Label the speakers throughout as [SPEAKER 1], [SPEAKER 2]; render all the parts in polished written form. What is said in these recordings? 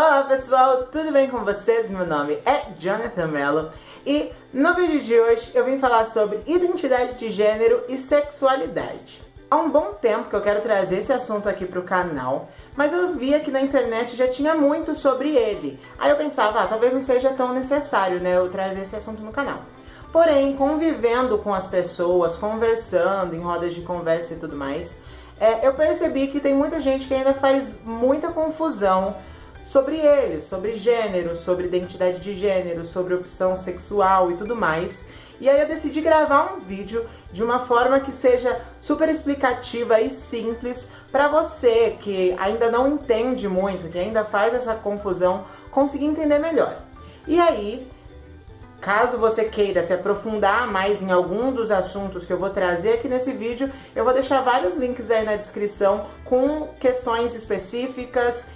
[SPEAKER 1] Olá pessoal, tudo bem com vocês? Meu nome é Jonathan Mello e no vídeo de hoje eu vim falar sobre identidade de gênero e sexualidade. Há um bom tempo que eu quero trazer esse assunto aqui para o canal, mas eu via que na internet já tinha muito sobre ele. Aí eu pensava, talvez não seja tão necessário, né, eu trazer esse assunto no canal. Porém, convivendo com as pessoas, conversando em rodas de conversa e tudo mais, eu percebi que tem muita gente que ainda faz muita confusão sobre ele, sobre gênero, sobre identidade de gênero, sobre opção sexual e tudo mais. E aí eu decidi gravar um vídeo de uma forma que seja super explicativa e simples para você que ainda não entende muito, que ainda faz essa confusão, conseguir entender melhor. E aí, caso você queira se aprofundar mais em algum dos assuntos que eu vou trazer aqui nesse vídeo, eu vou deixar vários links aí na descrição com questões específicas,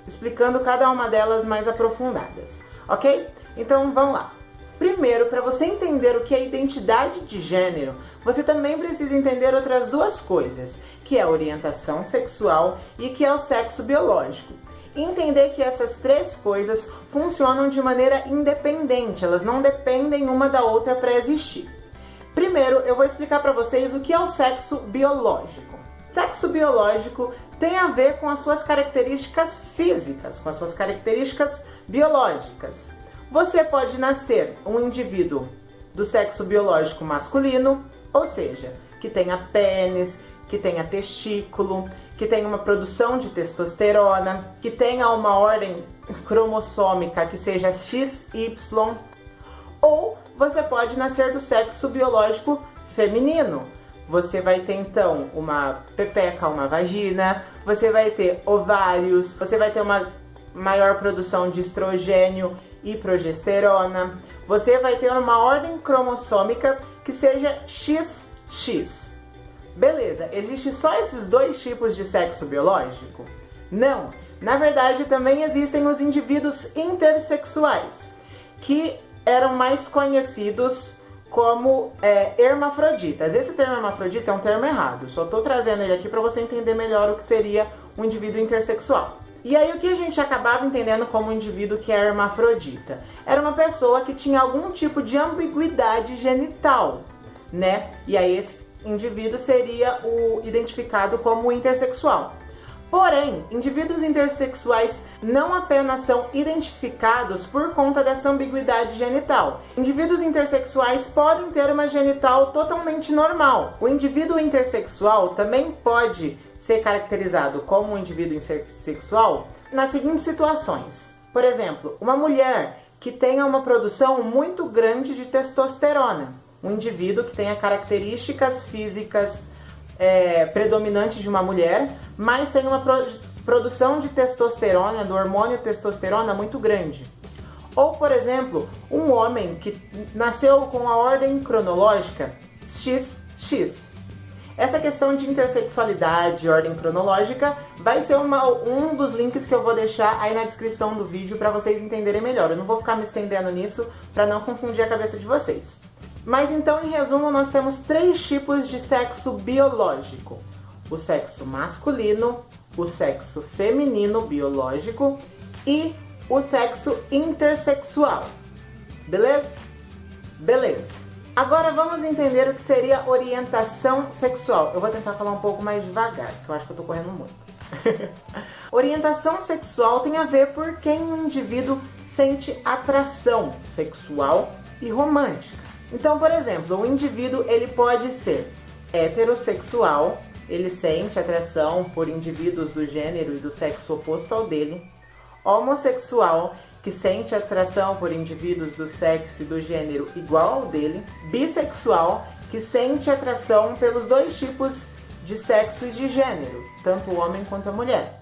[SPEAKER 1] explicando cada uma delas mais aprofundadas, ok? Então vamos lá. Primeiro, para você entender o que é identidade de gênero, você também precisa entender outras duas coisas, que é a orientação sexual e que é o sexo biológico. E entender que essas três coisas funcionam de maneira independente, elas não dependem uma da outra para existir. Primeiro, eu vou explicar para vocês o que é o sexo biológico. Sexo biológico tem a ver com as suas características físicas, com as suas características biológicas. Você pode nascer um indivíduo do sexo biológico masculino, ou seja, que tenha pênis, que tenha testículo, que tenha uma produção de testosterona, que tenha uma ordem cromossômica que seja XY, ou você pode nascer do sexo biológico feminino. Você vai ter então uma pepeca, uma vagina, você vai ter ovários, você vai ter uma maior produção de estrogênio e progesterona, você vai ter uma ordem cromossômica que seja XX. Beleza, existe só esses dois tipos de sexo biológico? Não, na verdade também existem os indivíduos intersexuais, que eram mais conhecidos como hermafroditas. Esse termo hermafrodita é um termo errado, só estou trazendo ele aqui para você entender melhor o que seria um indivíduo intersexual. E aí o que a gente acabava entendendo como um indivíduo que é hermafrodita? Era uma pessoa que tinha algum tipo de ambiguidade genital, né? E aí esse indivíduo seria o identificado como intersexual. Porém, indivíduos intersexuais não apenas são identificados por conta dessa ambiguidade genital. Indivíduos intersexuais podem ter uma genital totalmente normal. O indivíduo intersexual também pode ser caracterizado como um indivíduo intersexual nas seguintes situações. Por exemplo, uma mulher que tenha uma produção muito grande de testosterona. Um indivíduo que tenha características físicas predominantes de uma mulher, mas tem uma produção de testosterona, do hormônio testosterona muito grande. Ou, por exemplo, um homem que nasceu com a ordem cronológica XX. Essa questão de intersexualidade e ordem cronológica vai ser um dos links que eu vou deixar aí na descrição do vídeo para vocês entenderem melhor. Eu não vou ficar me estendendo nisso para não confundir a cabeça de vocês. Mas então, em resumo, nós temos três tipos de sexo biológico. O sexo masculino, o sexo feminino biológico e o sexo intersexual. Beleza? Beleza. Agora vamos entender o que seria orientação sexual. Eu vou tentar falar um pouco mais devagar, porque eu acho que eu tô correndo muito. Orientação sexual tem a ver por quem o indivíduo sente atração sexual e romântica. Então, por exemplo, o indivíduo ele pode ser heterossexual, ele sente atração por indivíduos do gênero e do sexo oposto ao dele, homossexual, que sente atração por indivíduos do sexo e do gênero igual ao dele, bissexual, que sente atração pelos dois tipos de sexo e de gênero, tanto o homem quanto a mulher.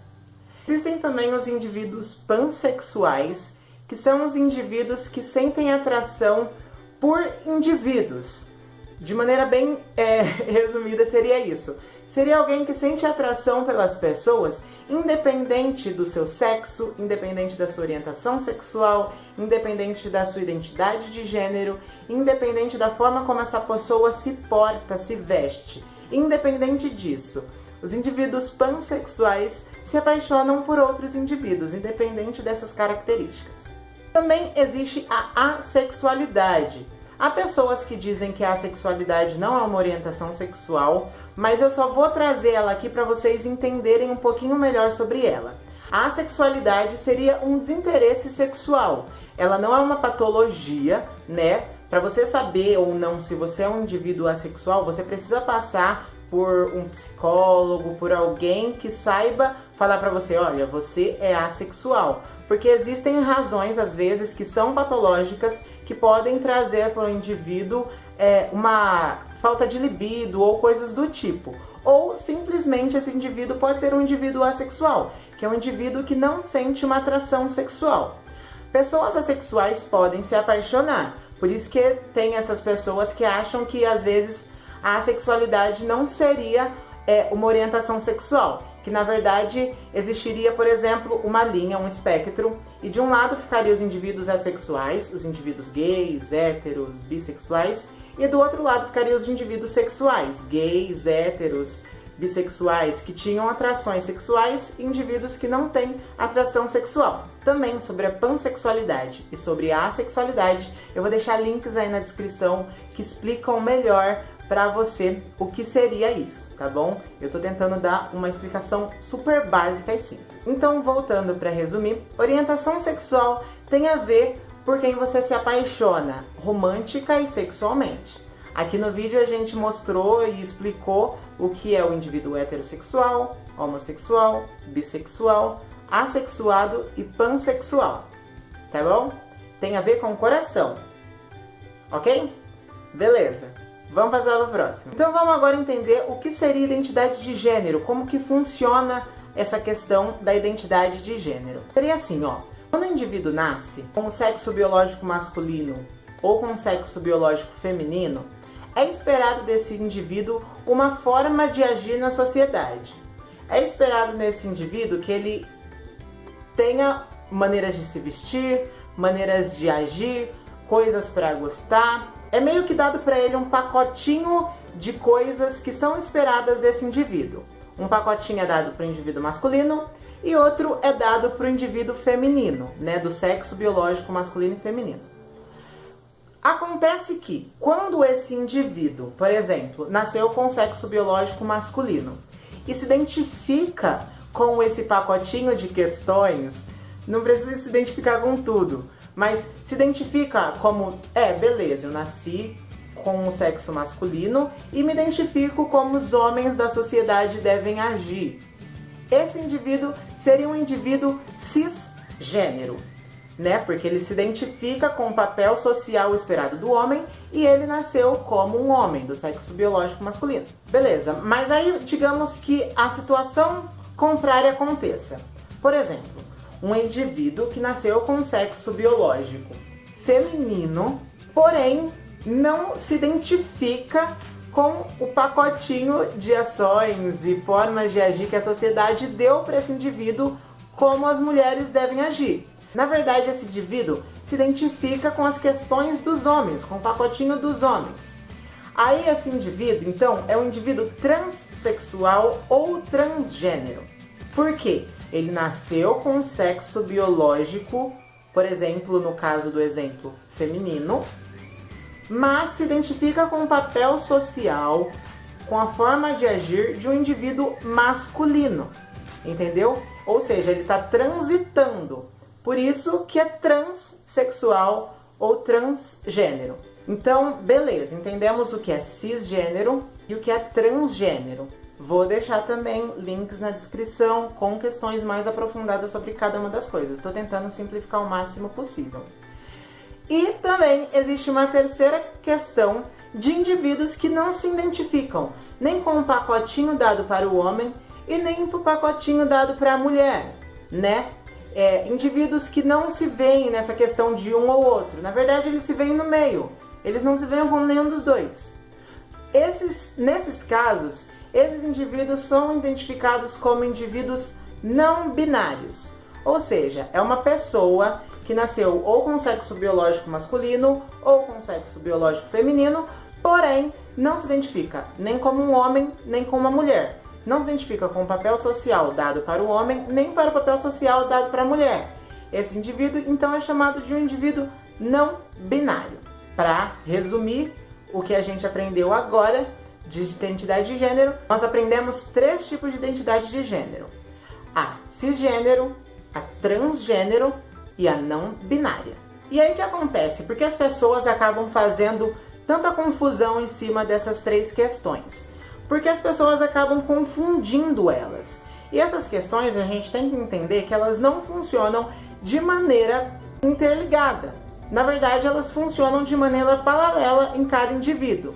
[SPEAKER 1] Existem também os indivíduos pansexuais, que são os indivíduos que sentem atração por indivíduos. De maneira bem resumida seria isso. Seria alguém que sente atração pelas pessoas, independente do seu sexo, independente da sua orientação sexual, independente da sua identidade de gênero, independente da forma como essa pessoa se porta, se veste. Independente disso, os indivíduos pansexuais se apaixonam por outros indivíduos, independente dessas características. Também existe a assexualidade. Há pessoas que dizem que a assexualidade não é uma orientação sexual, mas eu só vou trazer ela aqui para vocês entenderem um pouquinho melhor sobre ela. A assexualidade seria um desinteresse sexual. Ela não é uma patologia, né? Para você saber ou não se você é um indivíduo assexual, você precisa passar por um psicólogo, por alguém que saiba falar para você, olha, você é assexual. Porque existem razões, às vezes, que são patológicas, que podem trazer para o indivíduo uma falta de libido ou coisas do tipo. Ou simplesmente esse indivíduo pode ser um indivíduo assexual, que é um indivíduo que não sente uma atração sexual. Pessoas assexuais podem se apaixonar, por isso que tem essas pessoas que acham que às vezes a assexualidade não seria uma orientação sexual, que na verdade existiria, por exemplo, uma linha, um espectro, e de um lado ficariam os indivíduos assexuais, os indivíduos gays, héteros, bissexuais, e do outro lado ficariam os indivíduos sexuais, gays, héteros, bissexuais, que tinham atrações sexuais, e indivíduos que não têm atração sexual. Também sobre a pansexualidade e sobre a assexualidade, eu vou deixar links aí na descrição que explicam melhor para você o que seria isso, tá bom? Eu tô tentando dar uma explicação super básica e simples. Então, voltando para resumir, orientação sexual tem a ver por quem você se apaixona, romântica e sexualmente. Aqui no vídeo a gente mostrou e explicou o que é o indivíduo heterossexual, homossexual, bissexual, assexuado e pansexual, tá bom? Tem a ver com o coração, ok? Beleza, vamos passar para o próximo. Então vamos agora entender o que seria identidade de gênero, como que funciona essa questão da identidade de gênero. Seria assim, ó, quando o indivíduo nasce com o sexo biológico masculino ou com o sexo biológico feminino, é esperado desse indivíduo uma forma de agir na sociedade. É esperado nesse indivíduo que ele tenha maneiras de se vestir, maneiras de agir, coisas para gostar. É meio que dado para ele um pacotinho de coisas que são esperadas desse indivíduo. Um pacotinho é dado para o indivíduo masculino e outro é dado para o indivíduo feminino, né, do sexo biológico masculino e feminino. Acontece que, quando esse indivíduo, por exemplo, nasceu com sexo biológico masculino e se identifica com esse pacotinho de questões, não precisa se identificar com tudo, mas se identifica como, beleza, eu nasci com o sexo masculino e me identifico como os homens da sociedade devem agir. Esse indivíduo seria um indivíduo cisgênero, né? Porque ele se identifica com o papel social esperado do homem e ele nasceu como um homem do sexo biológico masculino. Beleza, mas aí digamos que a situação contrária aconteça. Por exemplo, um indivíduo que nasceu com sexo biológico feminino, porém não se identifica com o pacotinho de ações e formas de agir que a sociedade deu para esse indivíduo como as mulheres devem agir. Na verdade, esse indivíduo se identifica com as questões dos homens, com o pacotinho dos homens. Aí esse indivíduo, então, é um indivíduo transexual ou transgênero. Por quê? Ele nasceu com sexo biológico, por exemplo, no caso do exemplo feminino, mas se identifica com o papel social, com a forma de agir de um indivíduo masculino, entendeu? Ou seja, ele está transitando. Por isso que é transexual ou transgênero. Então, beleza, entendemos o que é cisgênero e o que é transgênero. Vou deixar também links na descrição com questões mais aprofundadas sobre cada uma das coisas. Estou tentando simplificar o máximo possível. E também existe uma terceira questão de indivíduos que não se identificam nem com o pacotinho dado para o homem e nem com o pacotinho dado para a mulher, né? Indivíduos que não se veem nessa questão de um ou outro. Na verdade, eles se veem no meio. Eles não se veem como nenhum dos dois. Nesses casos, esses indivíduos são identificados como indivíduos não binários. Ou seja, é uma pessoa que nasceu ou com sexo biológico masculino ou com sexo biológico feminino, porém não se identifica nem como um homem nem como uma mulher. não se identifica com o papel social dado para o homem, nem para o papel social dado para a mulher. Esse indivíduo, então, é chamado de um indivíduo não binário. Para resumir o que a gente aprendeu agora de identidade de gênero, nós aprendemos 3 tipos de identidade de gênero: a cisgênero, a transgênero e a não binária. E aí o que acontece? Porque as pessoas acabam fazendo tanta confusão em cima dessas 3 questões? Porque as pessoas acabam confundindo elas. E essas questões a gente tem que entender que elas não funcionam de maneira interligada. Na verdade, elas funcionam de maneira paralela em cada indivíduo.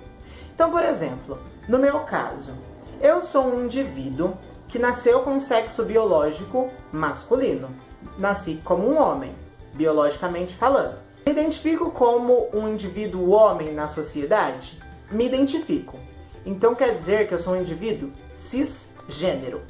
[SPEAKER 1] Então, por exemplo, no meu caso, eu sou um indivíduo que nasceu com sexo biológico masculino. Nasci como um homem, biologicamente falando. Me identifico como um indivíduo homem na sociedade? Me identifico. Então quer dizer que eu sou um indivíduo cisgênero.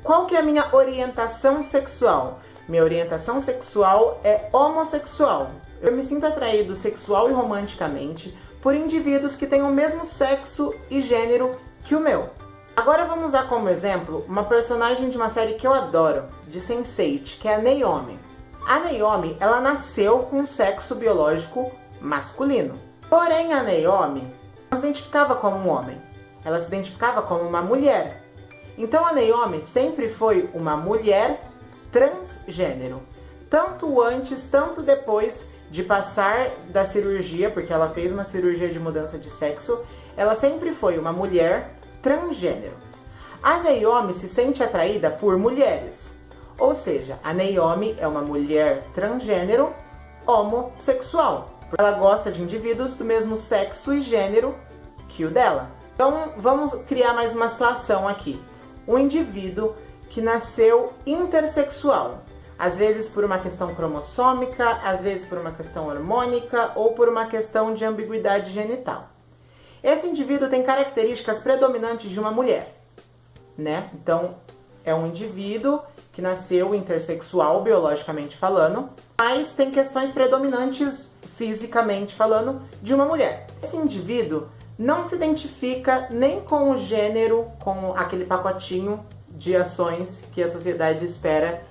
[SPEAKER 1] Qual que é a minha orientação sexual? Minha orientação sexual é homossexual. Eu me sinto atraído sexual e romanticamente por indivíduos que têm o mesmo sexo e gênero que o meu. Agora vamos usar como exemplo uma personagem de uma série que eu adoro, de Sense8, que é a Naomi. A Naomi, ela nasceu com sexo biológico masculino. Porém, a Naomi não se identificava como um homem. Ela se identificava como uma mulher. Então a Naomi sempre foi uma mulher transgênero. Tanto antes, tanto depois de passar da cirurgia, porque ela fez uma cirurgia de mudança de sexo, ela sempre foi uma mulher transgênero. A Naomi se sente atraída por mulheres. Ou seja, a Naomi é uma mulher transgênero homossexual. Ela gosta de indivíduos do mesmo sexo e gênero que o dela. Então vamos criar mais uma situação aqui. Um indivíduo que nasceu intersexual. Às vezes por uma questão cromossômica, às vezes por uma questão hormônica ou por uma questão de ambiguidade genital. Esse indivíduo tem características predominantes de uma mulher, né? Então é um indivíduo que nasceu intersexual, biologicamente falando, mas tem questões predominantes, fisicamente falando, de uma mulher. Esse indivíduo não se identifica nem com o gênero, com aquele pacotinho de ações que a sociedade espera.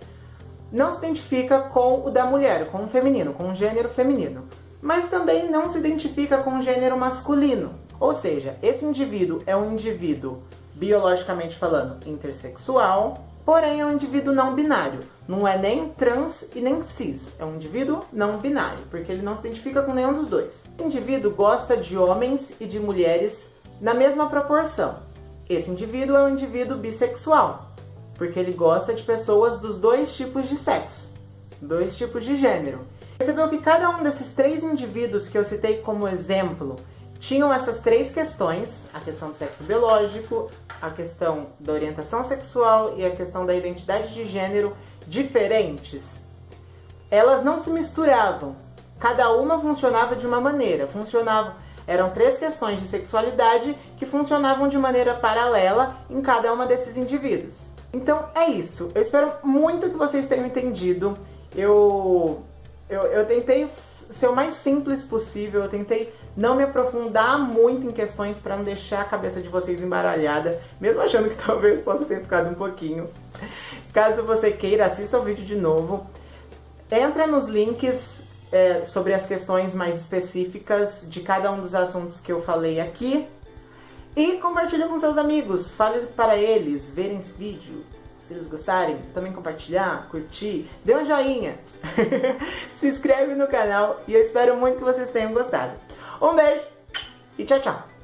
[SPEAKER 1] Não se identifica com o da mulher, com o feminino, com o gênero feminino. Mas também não se identifica com o gênero masculino. Ou seja, esse indivíduo é um indivíduo, biologicamente falando, intersexual, porém é um indivíduo não binário. Não é nem trans e nem cis. É um indivíduo não binário, porque ele não se identifica com nenhum dos dois. Esse indivíduo gosta de homens e de mulheres na mesma proporção. Esse indivíduo é um indivíduo bissexual, porque ele gosta de pessoas dos 2 tipos de sexo, 2 tipos de gênero. Percebeu que cada um desses 3 indivíduos que eu citei como exemplo tinham essas 3 questões, a questão do sexo biológico, a questão da orientação sexual e a questão da identidade de gênero diferentes. Elas não se misturavam, cada uma funcionava de uma maneira, eram 3 questões de sexualidade que funcionavam de maneira paralela em cada uma desses indivíduos. Então é isso, eu espero muito que vocês tenham entendido. Eu tentei ser o mais simples possível, eu tentei não me aprofundar muito em questões para não deixar a cabeça de vocês embaralhada, mesmo achando que talvez possa ter ficado um pouquinho. Caso você queira, assista o vídeo de novo. Entra nos links sobre as questões mais específicas de cada um dos assuntos que eu falei aqui. E compartilha com seus amigos, fale para eles verem esse vídeo. Se eles gostarem, também compartilhar, curtir, dê um joinha. Se inscreve no canal e eu espero muito que vocês tenham gostado. Um beijo e tchau, tchau!